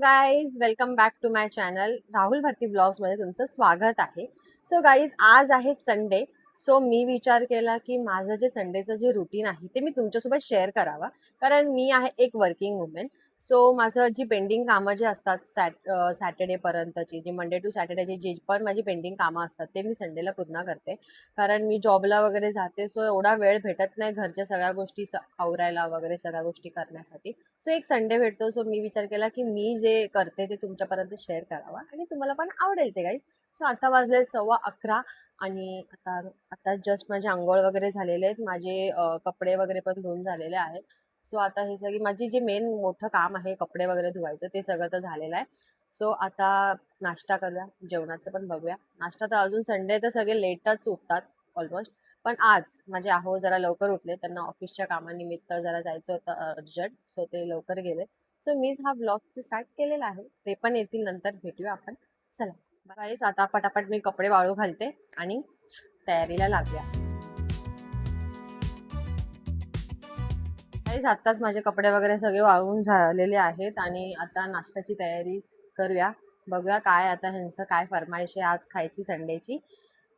Guys welcome back to my channel Rahul Bharati blogs मध्ये तुमचं स्वागत आहे. सो गाईज आज आहे संडे. सो मी विचार केला की माझं जे संडेचं जे रुटीन आहे ते मी तुमच्यासोबत शेअर करावा, कारण मी आहे एक वर्किंग वुमेन. सो माझं जी पेंडिंग कामं जे असतात सॅटर्डे पर्यंतची, जी मंडे टू सॅटर्डेची जी पण माझी पेंडिंग कामं असतात ते मी संडेला पूर्ण करते, कारण मी जॉबला वगैरे जाते. सो एवढा वेळ भेटत नाही घरच्या सगळ्या गोष्टी आवरायला वगैरे सगळ्या गोष्टी करण्यासाठी. सो एक संडे भेटतो. सो मी विचार केला की मी जे करते ते तुमच्यापर्यंत शेअर करावा आणि तुम्हाला पण आवडेल ते गाईज. सो आता वाजले 11:15 आणि आता आता जस्ट माझे आंघोळ वगैरे झालेले आहेत. माझे कपडे वगैरे पण धुवून झालेले आहेत. सो आता हे सगळी माझी जे मेन मोठं काम आहे कपडे वगैरे धुवायचं ते सगळं तर झालेलं आहे. सो आता नाश्ता करूया, जेवणाचं पण बघूया. नाश्ता तर अजून संडे तर सगळे लेटच उठतात ऑलमोस्ट, पण आज माझे आहो जरा लवकर उठले. त्यांना ऑफिसच्या कामानिमित्त जरा जायचं होतं अर्जंट, सो ते लवकर गेले. सो मीच हा ब्लॉग स्टार्ट केलेला आहे. ते पण येतील, नंतर भेटूया आपण. चला गाईस, आता पटापट मी कपडे वाळू घालते आणि तयारीला लागूया. गाईस, आत्ताच माझे कपडे वगैरे सगळे वाळवून झालेले आहेत आणि आता नाश्त्याची तयारी करूया. बघूया काय आता ह्यांचं काय फरमाईश आहे आज खायची संडेची.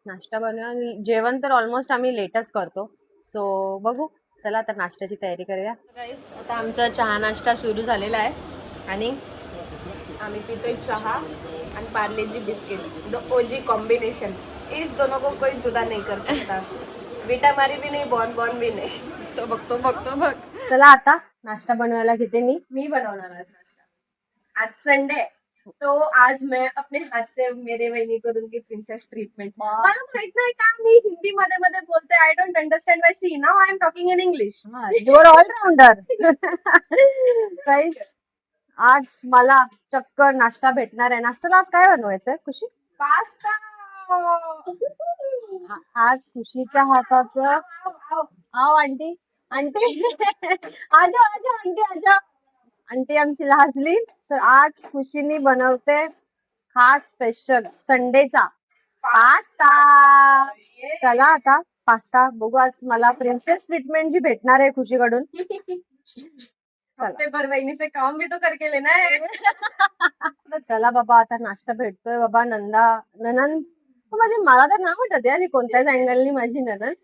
नाश्ता बनवूया. जेवण तर ऑलमोस्ट आम्ही लेटच करतो. सो बघू, चला आता नाश्त्याची तयारी करूया. गाईस, आता आमचा चहा नाश्ता सुरू झालेला आहे आणि आम्ही पितोय चहा आणि Parle G biscuit. The OG combination. इस दोनों को कोई जुदा नहीं कर सकता. विटा मारी भी नहीं, बॉन बॉन भी नहीं. तो बघतो बघ. चला आता नाश्ता बनवायला घेते मी बनवणार आज नाश्ता. आज संडे है, तो आज मैं अपने हाथ से मेरे वहिनी को दूंगी प्रिन्सेस ट्रीटमेंट. मला माहित नाही का मी हिंदी मध्ये मध्ये बोलते. I don't understand. Why see now I am talking in English. You are allrounder. Guys, आज मला चक्क नाश्ता भेटणार आहे. नाश्त्याला आज काय बनवायचंय खुशी? पास्ता. आज खुशीच्या हाताचं. आओ आंटी, आंटी आजा आजा आंटी आजा. आंटी आमची लाजली. सर आज खुशीनी बनवते खास स्पेशल संडेचा पास्ता. चला आता पास्ता बघू. आज मला प्रिन्सेस ट्रीटमेंट जी भेटणार आहे खुशीकडून. हफ्ते भर वहिनी से काम भी तो करके लेना है. चला बाबा, आता नाश्ता भेटतोय बाबा. ननंद म्हणजे मला तर नाही वाटत यार कोणत्याच अँगलनी माझी ननंद.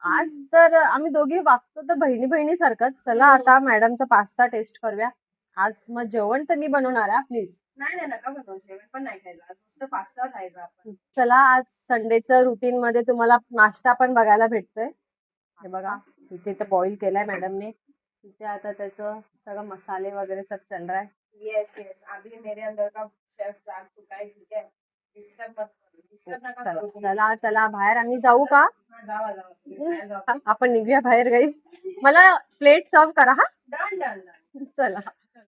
आज तर आम्ही दोघी वागतो तर बहिणी बहिणी सारखंच. चला आता मॅडमचा पास्ता टेस्ट करूया. आज मग जेवण तर मी बनवणार आहे प्लीज. नाही नका बनवू. जेवण पण नाही खायचं आज, नुसतं पास्ता खायचा आपण. चला, आज संडेचं रुटीन मध्ये तुम्हाला नाश्ता पण बघायला भेटतोय. हे बघा, इथे तर बॉईल केलाय मॅडमने. इथे आता त्याचं सगळं मसाले वगैरे सब चल रहा है. येस अभी मेरे अंदर का शेफ जाग चुका है. ठीक है, डिस्टर्ब मत करो. डिस्टर्ब नका चला करू. चला चला, बाहेर आम्ही जाऊ का? जावा. आपण निघूया बाहेर गाईस. मला प्लेट सर्व करा. हा, डन. चला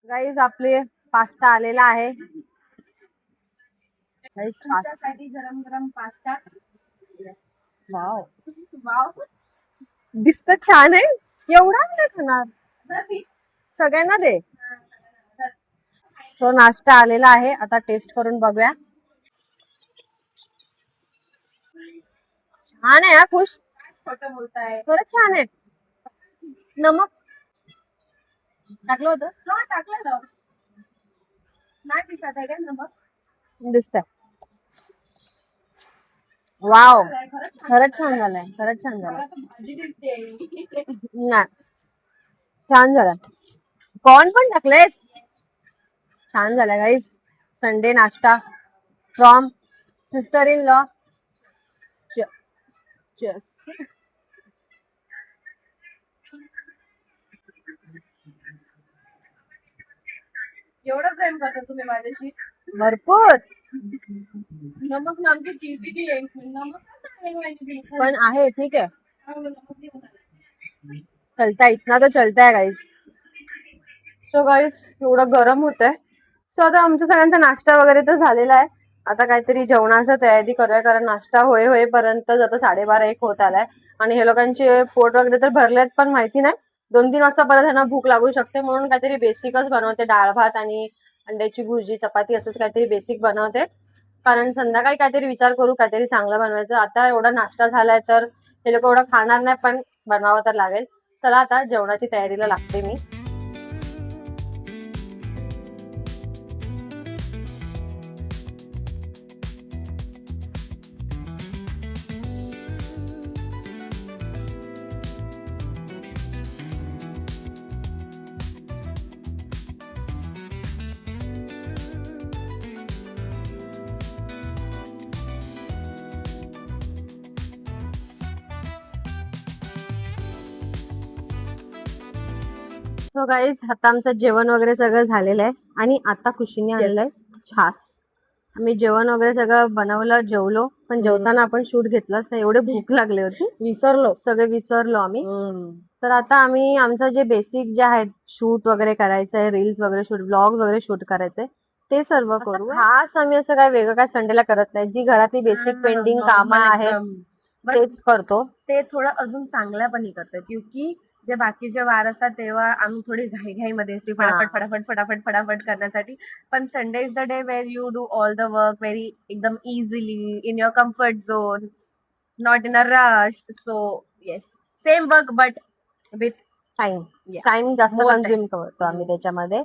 गाईज, आपले पास्ता आलेला आहे. गाईज, तुमच्यासाठी गरम गरम पास्ता. Wow, wow. दिसत छान आहे. एवढा नाही खाणार, सगळ्यांना दे. सो नाश्ता आलेला आहे, आता टेस्ट करून बघूया. छान आहे. खुश खोटं बोलताय. खरंच छान आहे. नमक टाकलं होतं? हा, टाकलं ना. नाही दिसत आहे का नमक? दिसतंय. वाव, खरंच छान झालंय. खरंच छान झालंय. मला तर भाजी दिसते. नाही, छान झालं. कॉर्न पण टाकलेस. छान झालं गाईस. संडे नाश्ता फ्रॉम सिस्टर इन लॉ. चेस. एवढं प्रेम करता तुम्ही माझ्याशी? भरपूर. नमक नाम की चीज ही नहीं है इसमें. नमक कहाँ है वहिनी? पण आहे, ठीक आहे, नमक नहीं होता है. चलता है, इतना तो चलता है गाईज. सो गाईज, एवढं गरम होतंय. सो आता आमच्या सगळ्यांचा नाश्ता वगैरे तर झालेला आहे. आता काहीतरी जेवणाची तयारी करूया, कारण नाश्ता होईपर्यंत आता 12:30-1 होत आलाय आणि हे लोकांचे पोट वगैरे तर भरलेत, पण माहिती नाही 2-3 वाजता परत ह्यांना भूक लागू शकते, म्हणून काहीतरी बेसिकच बनवते. डाळ भात आणि अंड्याची भुर्जी, चपाती असंच काहीतरी बेसिक बनवते, कारण संध्याकाळी काहीतरी विचार करू काहीतरी चांगलं बनवायचं. आता एवढा नाश्ता झालाय तर हे लोक एवढं खाणार नाही, पण बनवावं तर लागेल. चला आता जेवणाची तयारीला लागते मी. सो गाईज आता आमचं जेवण वगैरे सगळं झालेलं आहे आणि आता खुशीने आणलंय छास. आम्ही जेवण वगैरे सगळं बनवलं, जेवलो, पण जेवताना आपण शूट घेतलंच नाही, एवढे भूक लागली होती, सगळे विसरलो आम्ही. तर आता आम्ही आमचं जे बेसिक जे आहेत शूट वगैरे करायचंय, रील्स वगैरे शूट, ब्लॉग वगैरे शूट करायचंय, ते सर्व करू. खास आम्ही असं काय वेगळं काय संडेला करत नाही. जी घरातली बेसिक पेंडिंग कामं आहेत तेच करतो. ते थोडं अजून चांगल्यापणी करतात, क्योंकि जे बाकीचे वार असतात तेव्हा आम्ही थोडी घाईघाईमध्ये असते, फटाफट फटाफट फटाफट फटाफट करण्यासाठी. पण Sunday is the day where you do all the work very एकदम easily in your comfort zone, not in a rush. So yes, same work but with time जास्त कन्झ्युम करतो आम्ही त्याच्यामध्ये.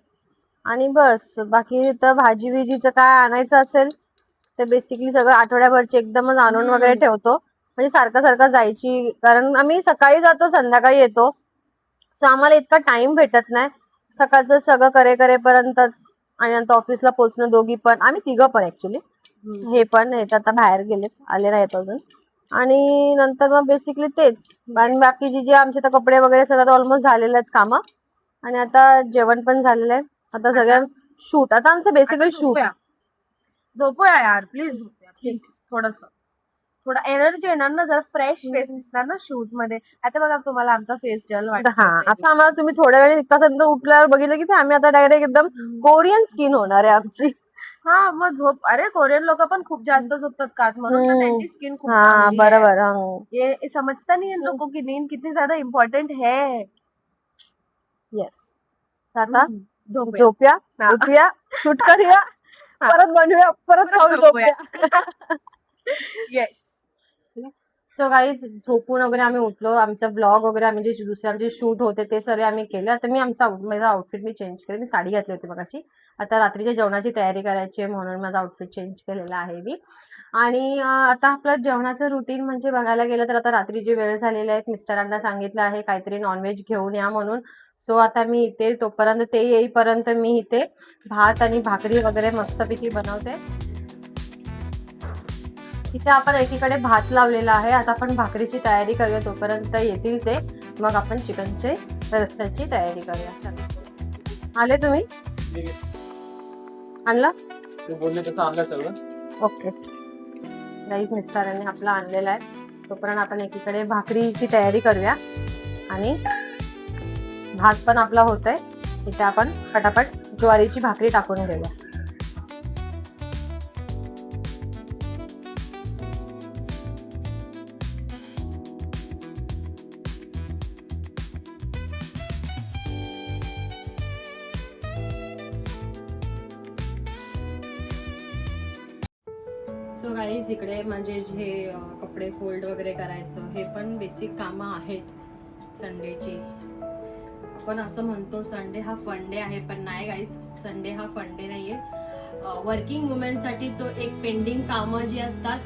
आणि बस बाकी तर भाजी विजीचं काय आणायचं असेल ते बेसिकली सगळं आठवड्याभरची एकदमच आणून वगैरे ठेवतो, म्हणजे सारखं सारखं जायची, कारण आम्ही सकाळी जातो संध्याकाळी येतो, सो आम्हाला इतका टाइम भेटत नाही सकाळचं सगळं करेपर्यंतच. आणि नंतर ऑफिसला पोहोचणं, दोघी पण, आम्ही तिघं पण ऍक्च्युली, हे पण येत आता बाहेर गेलेत, आले नाहीत अजून. आणि नंतर मग बेसिकली तेच, आणि बाकीची जे आमचे तर कपडे वगैरे सगळं ऑलमोस्ट झालेले आहेत कामं. आणि आता जेवण पण झालेलं आहे, आता सगळ्या शूट, आता आमचं बेसिकली शूट. झोपूया यार, प्लीज झोपूया प्लीज. थोडा एनर्जी येणार ना, जरा फ्रेश फेस दिसणार ना शूट मध्ये. आता बघा तुम्हाला आमचा फेस डल वाटतो. आता आम्हाला तुम्ही थोड्या वेळ इतका उठल्यावर बघितलं की आम्ही आता डायरेक्ट एकदम कोरियन स्किन होणार आहे आमची. हा मग झोप. अरे कोरियन लोक पण खूप जास्त झोपतात का, म्हणून तर त्यांची स्किन खूप बरोबर. ये समजता नहीं इन लोगों की नींद कितनी ज्यादा इम्पोर्टेंट है. येस, आता झोपूया, उठूया, शूट करूया, परत बनवूया, परत खाऊन झोपूया. येस. सो गाईज झोपून वगैरे आम्ही उठलो, आमचं ब्लॉग वगैरे आम्ही जे दुसरे आमचे शूट होते ते सर्व आम्ही केले. आता मी माझा आउटफिट मी चेंज केलं, मी साडी घातली होती मगाशी. आता रात्रीच्या जेवणाची तयारी करायची आहे म्हणून माझा आउटफिट चेंज केलेला आहे मी. आणि आता आपलं जेवणाचं रुटीन म्हणजे बघायला गेलं तर आता रात्रीची वेळ झालेली आहे, मिस्टरांना सांगितलं आहे काहीतरी नॉनव्हेज घेऊन या म्हणून. सो आता मी इथे तोपर्यंत ते येईपर्यंत मी इथे भात आणि भाकरी वगैरे मस्तपैकी बनवते. इथे आपण एकीकडे भात लावलेला आहे, आता आपण भाकरीची तयारी करूया, तोपर्यंत येतील ते, मग आपण चिकनचे रस्स्याची तयारी करूया. चला, आले तुम्ही? आणलं? बोलले तसं आणलं सगळं. ओके गाईज, मिस्टरांनी आपला आणलेला आहे, तोपर्यंत आपण एकीकडे भाकरीची तयारी करूया आणि भात पण आपला होतोय. इथे आपण पटापट ज्वारीची भाकरी टाकून घेऊया. सो गाईज, इकडे म्हणजे जे कपडे फोल्ड वगैरे करायचं हे पण बेसिक कामं आहेत संडेची. आपण असं म्हणतो संडे हा फन डे आहे, पण नाही गाईज, संडे हा फन डे नाहीये. वर्किंग वुमेनसाठी तो एक पेंडिंग कामं जी असतात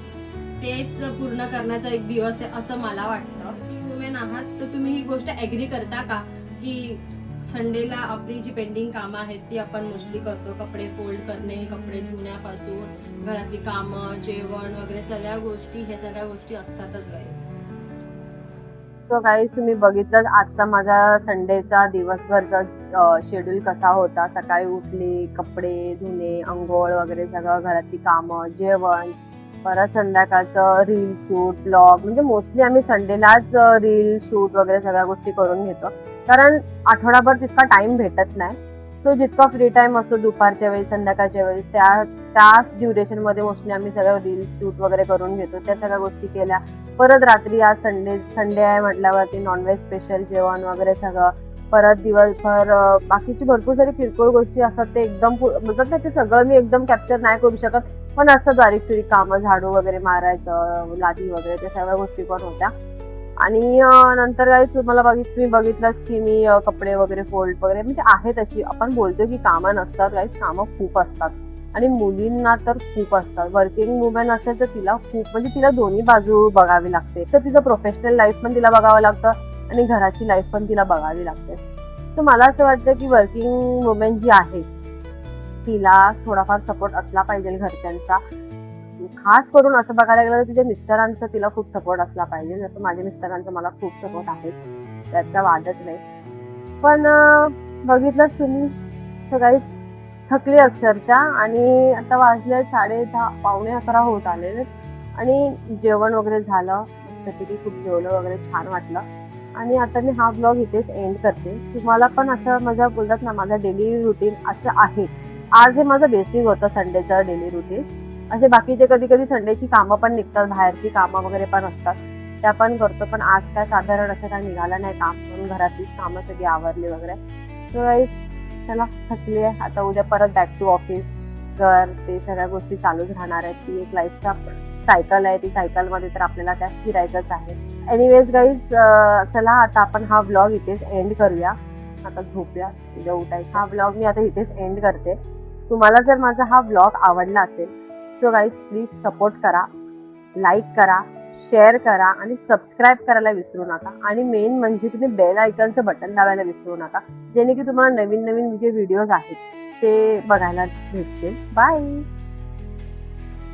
तेच पूर्ण करण्याचा एक दिवस आहे असं मला वाटतं. वर्किंग वुमेन आहात तर तुम्ही ही गोष्ट ऍग्री करता का की संडेला आपली जी पेंडिंग कामं आहेत ती आपण मोस्टली करतो? कपडे फोल्ड करणे, कपडे धुण्यापासून घरातली कामं, जेवण वगैरे सगळ्या गोष्टी, ह्या सगळ्या गोष्टी असतातच गाईज. सो गाईज, तुम्ही बघितलं आजचा माझा संडेचा दिवसभरचा शेड्यूल कसा होता. सकाळी उठले, कपडे धुणे, अंघोळ वगैरे सगळं, घरातली कामं, जेवण, परत संध्याकाळचं रील शूट, ब्लॉग, म्हणजे मोस्टली आम्ही संडेलाच रील शूट वगैरे सगळ्या गोष्टी करून घेतो, कारण आठवडाभर तितका टाइम भेटत नाही. सो जितका फ्री टाइम असतो दुपारच्या वेळेस, संध्याकाळच्या वेळेस, त्याच ड्युरेशन मध्ये मोस्टली आम्ही सगळं रील शूट वगैरे करून घेतो, त्या सगळ्या गोष्टी केल्या. परत रात्री आज संडे आहे म्हटल्यावरती नॉनव्हेज स्पेशल जेवण वगैरे सगळं. परत दिवसभर बाकीची भरपूर सारी किरकोळ गोष्टी असतात, ते एकदम बोलतात ना, ते सगळं मी एकदम कॅप्चर नाही करू शकत, पण असतं बारीक सुरीक कामं, झाडू वगैरे मारायचं, लादी वगैरे, त्या सगळ्या गोष्टी पण होत्या. आणि नंतर काय तुम्ही बघितलंच की मी कपडे वगैरे फोल्ड वगैरे, म्हणजे आहेत अशी, आपण बोलतो की कामं नसतात गाईज, कामं खूप असतात आणि मुलींना तर खूप असतात. वर्किंग वुमेन असेल तर तिला खूप, म्हणजे तिला दोन्ही बाजू बघावी लागते, तर तिचं प्रोफेशनल लाईफ पण तिला बघावं लागतं आणि घराची लाईफ पण तिला बघावी लागते. सो मला असं वाटतं की वर्किंग वुमेन जी आहे तिला थोडाफार सपोर्ट असला पाहिजे घरच्यांचा. खास करून असं बघायला गेलं तर तिच्या मिस्टरांचा तिला खूप सपोर्ट असला पाहिजे, जसं माझ्या मिस्टरांचा मला खूप सपोर्ट आहेच, त्यात काय वादच नाही. पण बघितलंच तुम्ही. सो गाईस थकली अक्षरशः आणि आता वाजले 10:30 11:45 होत आलेले आणि जेवण वगैरे झालं मस्तपैकी, खूप जेवलं वगैरे, छान वाटलं. आणि आता मी हा ब्लॉग इथेच एंड करते. तुम्हाला पण असं माझं बोलतात ना, माझं डेली रुटीन असं आहे. आज हे माझं बेसिक होतं संडेचं डेली रुटीन. असे बाकीचे कधी कधी संडेची कामं पण निघतात, बाहेरची कामं वगैरे पण असतात, त्या पण करतो. पण आज काय साधारण असं काय निघालं नाही काम, म्हणून घरातलीच कामं सगळी आवरली वगैरे. सो गाईस चला, थकली आहे आता. उद्या परत बॅक टू ऑफिस, घर, ते सगळ्या गोष्टी चालूच राहणार आहेत. ती एक लाईफचा सायकल आहे. ती सायकलमध्ये तर आपल्याला त्यात फिरायचंच आहे. एनिवेज गाईज, चला आता आपण हा ब्लॉग इथेच एंड करूया. आता झोपूया, उद्या उठायचं. हा ब्लॉग मी आता इथेच एंड करते. तुम्हाला जर माझा हा ब्लॉग आवडला असेल सो गाईज प्लीज सपोर्ट करा, लाईक करा, शेअर करा आणि सबस्क्राईब करायला विसरू नका. आणि मेन म्हणजे तुम्ही बेल आयकॉनचं बटन दाबायला विसरू नका, जेणे की तुम्हाला नवीन नवीन जे व्हिडिओज आहेत ते बघायला भेटतील. बाय.